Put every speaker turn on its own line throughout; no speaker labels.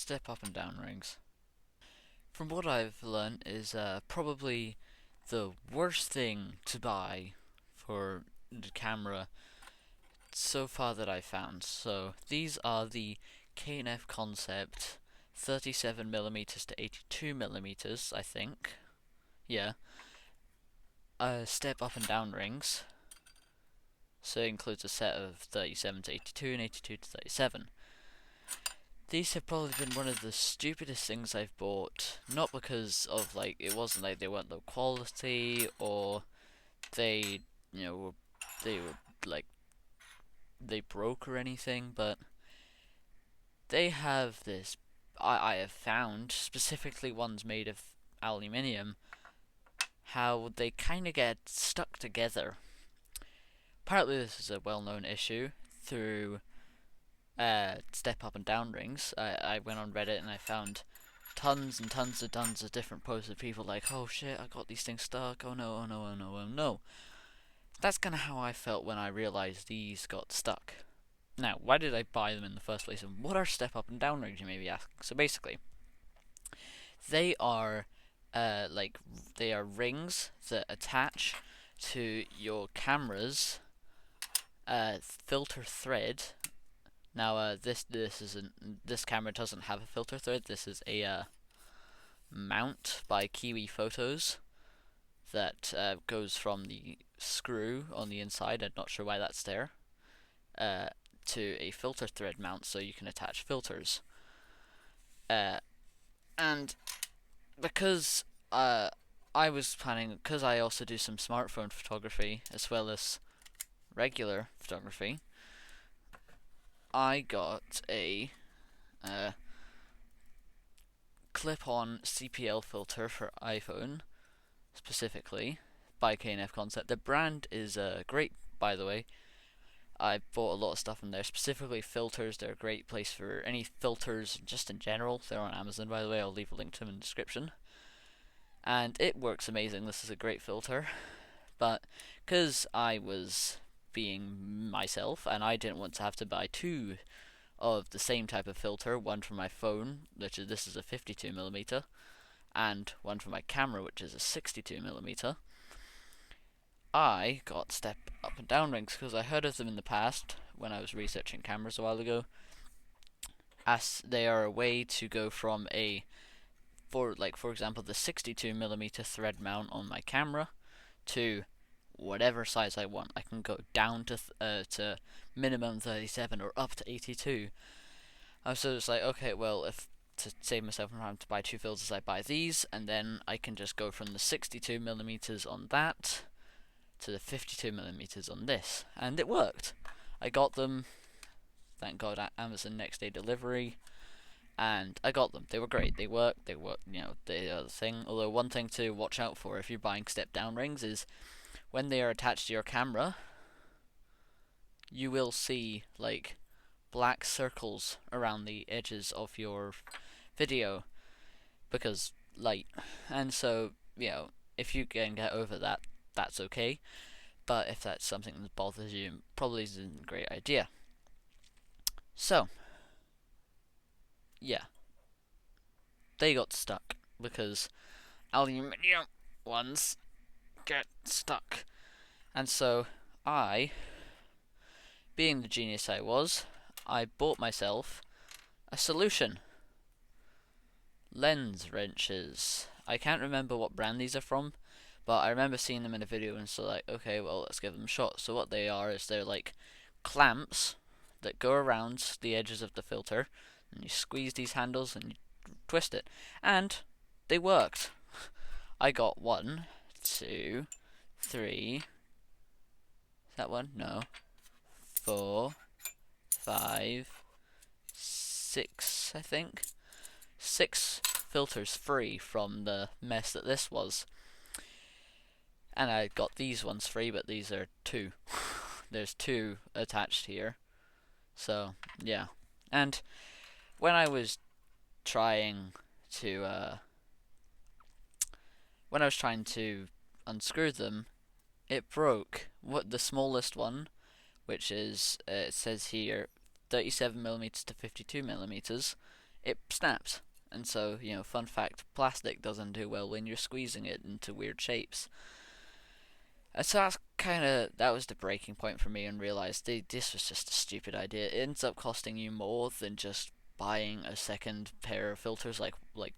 step up and down rings. From what I've learned is probably the worst thing to buy for the camera so far that I found. So these are the K&F Concept 37mm to 82mm, I think. Yeah. Step up and down rings. So it includes a set of 37 to 82 and 82 to 37. These have probably been one of the stupidest things I've bought, not because of like it wasn't like they weren't low quality or they they were like they broke or anything, but they have this I have found, specifically ones made of aluminium, how they kind of get stuck together. Apparently this is a well-known issue through step up and down rings. I went on Reddit and I found tons and tons of different posts of people like, oh shit, I got these things stuck, oh no, oh no, oh no, oh no. That's kind of how I felt when I realized these got stuck. Now, why did I buy them in the first place, and what are step up and down rings, you may be asking? So basically, they are they are rings that attach to your camera's filter thread. Now, this camera doesn't have a filter thread. This is a mount by Kiwi Photos that goes from the screw on the inside. I'm not sure why that's there. To a filter thread mount, so you can attach filters. And because I was planning, because I also do some smartphone photography as well as regular photography, I got a clip-on CPL filter for iPhone, specifically by K&F Concept. The brand is great, by the way. I bought a lot of stuff from there, specifically filters. They're a great place for any filters, just in general. They're on Amazon, by the way. I'll leave a link to them in the description. And it works amazing. This is a great filter. But because I was being myself and I didn't want to have to buy two of the same type of filter, one for my phone, this is a 52mm, and one for my camera, which is a 62mm, I got step up and down rings because I heard of them in the past when I was researching cameras a while ago, as they are a way to go from for example, the 62mm thread mount on my camera to whatever size I want. I can go down to minimum 37 or up to 82. So it's like, okay, well, if to save myself from having to buy two filters, I buy these, and then I can just go from the 62mm on that to the 52mm on this, and it worked. I got them, thank God, at Amazon next day delivery, and I got them. They were great. They worked. They work. They are the thing. Although one thing to watch out for if you're buying step down rings is when they are attached to your camera, you will see like black circles around the edges of your video because light. And so, if you can get over that, that's okay. But if that's something that bothers you, probably isn't a great idea. So, yeah, they got stuck because aluminium ones get stuck. And so being the genius I was, I bought myself a solution. Lens wrenches. I can't remember what brand these are from, but I remember seeing them in a video and so like, okay, well, let's give them a shot. So what they are is they're like clamps that go around the edges of the filter, and you squeeze these handles and you twist it, and they worked. I got 1, 2, 3. Is that one? No. 4, 5, 6, I think. 6 filters free from the mess that this was. And I got these ones free, but these are 2. There's 2 attached here. So, yeah. And when I was trying to unscrew them, it broke. What the smallest one, which is it says here 37mm to 52mm, it snaps. And so, fun fact, plastic doesn't do well when you're squeezing it into weird shapes. And so that was the breaking point for me, and realized this was just a stupid idea. It ends up costing you more than just buying a second pair of filters, like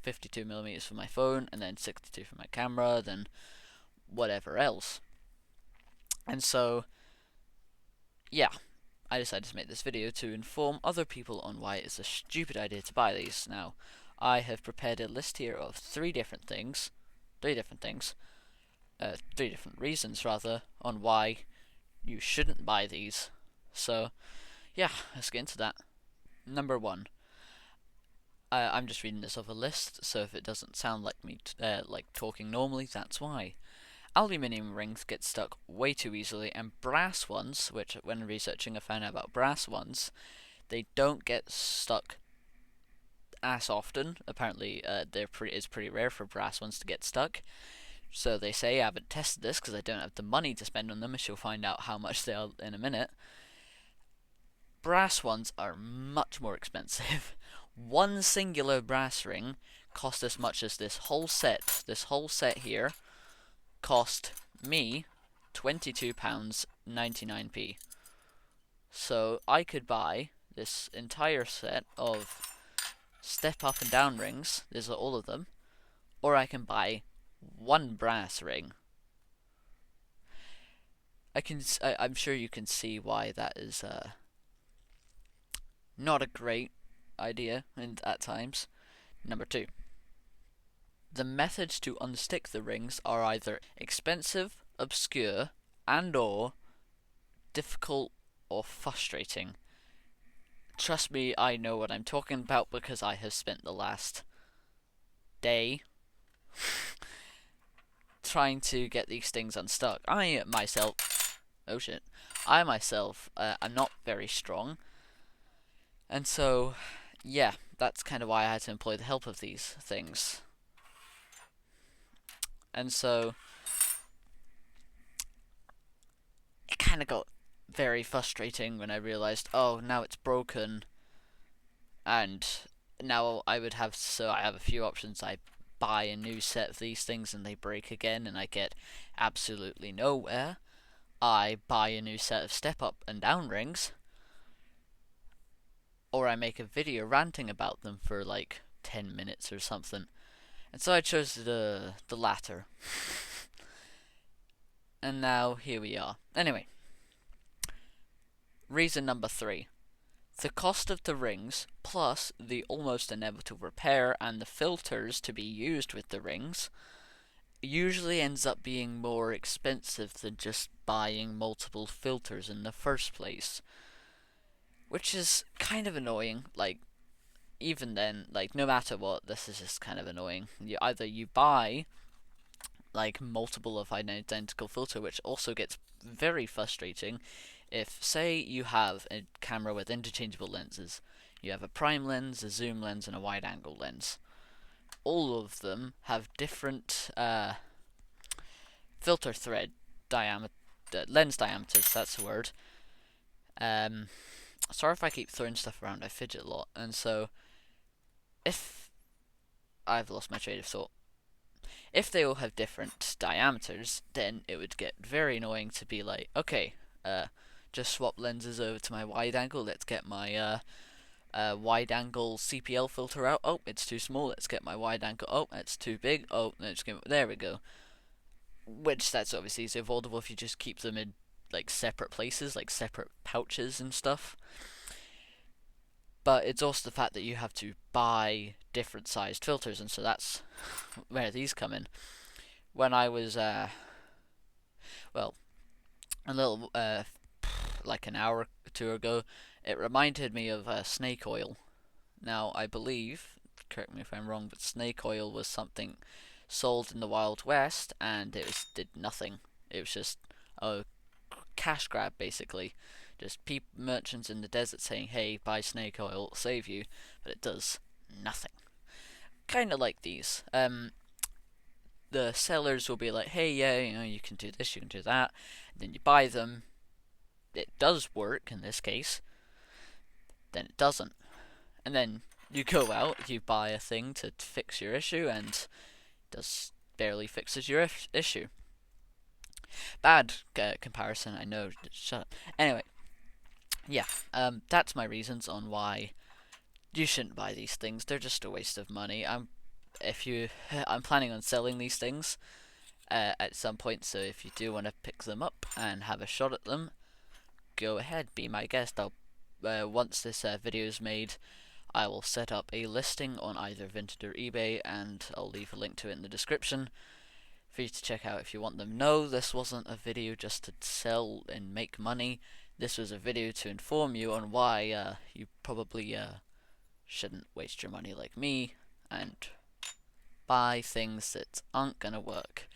52 millimeters for my phone, and then 62 for my camera, then whatever else. And so, yeah, I decided to make this video to inform other people on why it's a stupid idea to buy these. Now, I have prepared a list here of three different reasons rather, on why you shouldn't buy these. So, yeah, let's get into that. Number one, I'm just reading this off a list, so if it doesn't sound like me like talking normally, that's why. Aluminium rings get stuck way too easily, and brass ones, which when researching I found out about brass ones, they don't get stuck as often. Apparently, it's pretty rare for brass ones to get stuck. So they say. I haven't tested this because I don't have the money to spend on them, as you'll find out how much they are in a minute. Brass ones are much more expensive. One singular brass ring cost as much as this whole set. This whole set here cost me £22.99p. So I could buy this entire set of step up and down rings. These are all of them. Or I can buy one brass ring. I'm sure you can see why that is not a great idea at times. Number two, the methods to unstick the rings are either expensive, obscure, and/or difficult or frustrating. Trust me, I know what I'm talking about because I have spent the last day trying to get these things unstuck. I myself am not very strong, and so yeah, that's kind of why I had to employ the help of these things. And so it kind of got very frustrating when I realized, oh, now it's broken, and now I have a few options. I buy a new set of these things and they break again and I get absolutely nowhere. I buy a new set of step up and down rings, or I make a video ranting about them for like 10 minutes or something. And so I chose the latter. And now here we are. Anyway, reason number three. The cost of the rings, plus the almost inevitable repair and the filters to be used with the rings, usually ends up being more expensive than just buying multiple filters in the first place. Which is kind of annoying. Like, even then, like, no matter what, this is just kind of annoying. Either you buy like multiple of an identical filter, which also gets very frustrating if, say, you have a camera with interchangeable lenses. You have a prime lens, a zoom lens, and a wide angle lens. All of them have different filter thread diameter, lens diameters, that's the word. Sorry if I keep throwing stuff around, I fidget a lot, and so if I've lost my train of thought. If they all have different diameters, then it would get very annoying to be like, okay, just swap lenses over to my wide angle. Let's get my wide angle CPL filter out. Oh, it's too small. Let's get my wide angle. Oh, it's too big. Oh, there we go. Which that's obviously avoidable if you just keep them in like separate places, like separate pouches and stuff. But it's also the fact that you have to buy different sized filters, and so that's where these come in. When I was, a little, like an hour or two ago, it reminded me of snake oil. Now, I believe, correct me if I'm wrong, but snake oil was something sold in the Wild West, and it did nothing. It was just a cash grab, basically. Just merchants in the desert saying, hey, buy snake oil, it'll save you, but it does nothing. Kind of like these. The sellers will be like, hey, yeah, you can do this, you can do that. And then you buy them. It does work in this case. Then it doesn't. And then You go out, you buy a thing to fix your issue, and it does barely fixes your issue. Bad comparison, I know. Shut up. Anyway, yeah, that's my reasons on why you shouldn't buy these things. They're just a waste of money. I'm planning on selling these things at some point, so if you do want to pick them up and have a shot at them, go ahead, be my guest. I'll once this video is made, I will set up a listing on either Vinted or eBay, and I'll leave a link to it in the description for you to check out if you want them. No, this wasn't a video just to sell and make money. This was a video to inform you on why you probably shouldn't waste your money like me and buy things that aren't gonna work.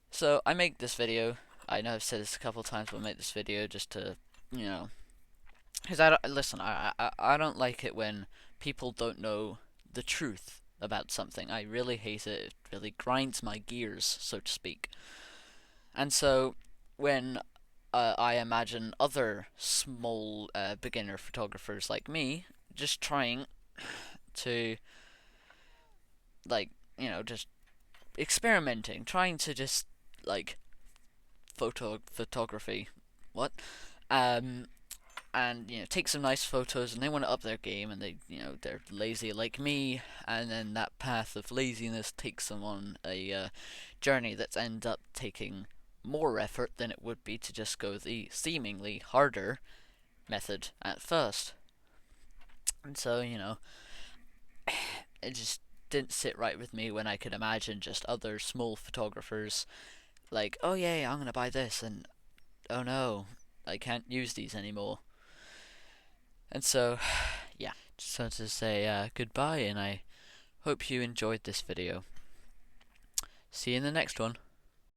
So I make this video. I know I've said this a couple of times, but I make this video just to, because I don't like it when people don't know the truth about something. I really hate it. It really grinds my gears, so to speak. And so when I imagine other small beginner photographers like me just trying to, just experimenting, trying to just like photography, what, and take some nice photos, and they want to up their game, and they're lazy like me, and then that path of laziness takes them on a journey that's end up taking more effort than it would be to just go the seemingly harder method at first. And so it just didn't sit right with me when I could imagine just other small photographers like, oh yeah, I'm gonna buy this, and oh no, I can't use these anymore. And so, yeah, just wanted to say goodbye, and I hope you enjoyed this video. See you in the next one.